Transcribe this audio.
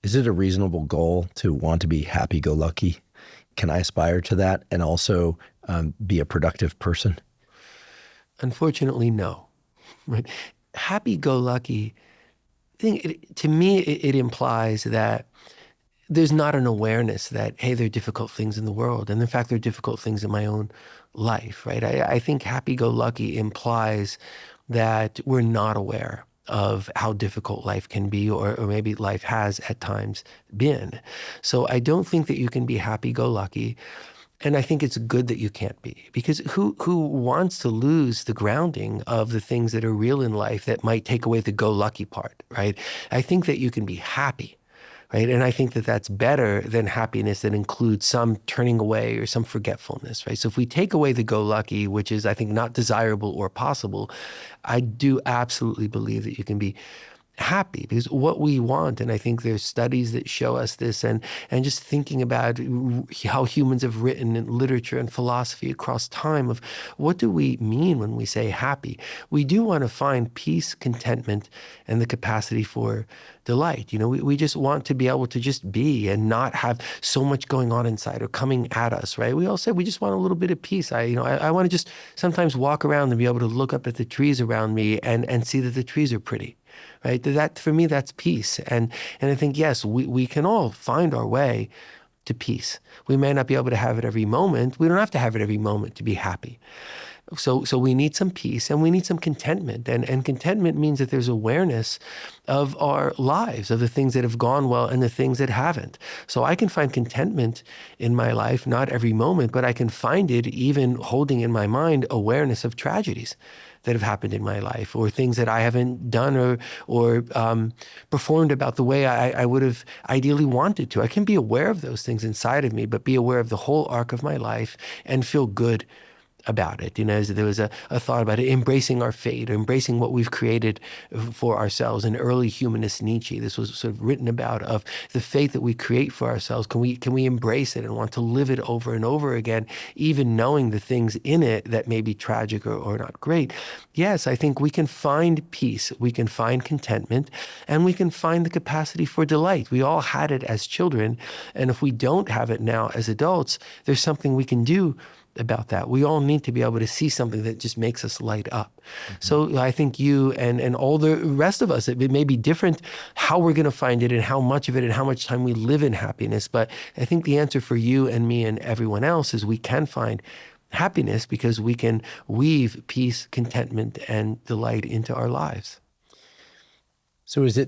Is it a reasonable goal to want to be happy-go-lucky? Can I aspire to that and also be a productive person? Unfortunately, no. Right? Happy-go-lucky, to me, it implies that there's not an awareness that, hey, there are difficult things in the world. And in fact, there are difficult things in my own life, right? I think happy-go-lucky implies that we're not aware of how difficult life can be, or maybe life has at times been. So I don't think that you can be happy-go-lucky. And I think it's good that you can't be, because who wants to lose the grounding of the things that are real in life that might take away the go-lucky part, right? I think that you can be happy, right? And I think that that's better than happiness that includes some turning away or some forgetfulness, right? So if we take away the go-lucky, which is, I think, not desirable or possible, I do absolutely believe that you can be happy, because what we want, and I think there's studies that show us this, and just thinking about how humans have written in literature and philosophy across time of what do we mean when we say happy. We do want to find peace, contentment, and the capacity for delight. We just want to be able to just be and not have so much going on inside or coming at us, right? We all say we just want a little bit of peace. I want to just sometimes walk around and be able to look up at the trees around me and see that the trees are pretty. Right? That, for me, that's peace. And I think, yes, we can all find our way to peace. We may not be able to have it every moment. We don't have to have it every moment to be happy. So we need some peace and we need some contentment. And contentment means that there's awareness of our lives, of the things that have gone well and the things that haven't. So I can find contentment in my life, not every moment, but I can find it even holding in my mind awareness of tragedies that have happened in my life, or things that I haven't done or performed about the way I would have ideally wanted to. I can be aware of those things inside of me, but be aware of the whole arc of my life and feel good about it. There was a thought about it, embracing our fate, or embracing what we've created for ourselves. In early humanist Nietzsche, this was sort of written about, of the fate that we create for ourselves. Can we embrace it and want to live it over and over again, even knowing the things in it that may be tragic or not great? Yes, I think we can find peace, we can find contentment, and we can find the capacity for delight. We all had it as children, and if we don't have it now as adults, there's something we can do about that. We all need to be able to see something that just makes us light up. Mm-hmm. So I think you and all the rest of us, it may be different how we're going to find it and how much of it and how much time we live in happiness. But I think the answer for you and me and everyone else is we can find happiness because we can weave peace, contentment, and delight into our lives. So is it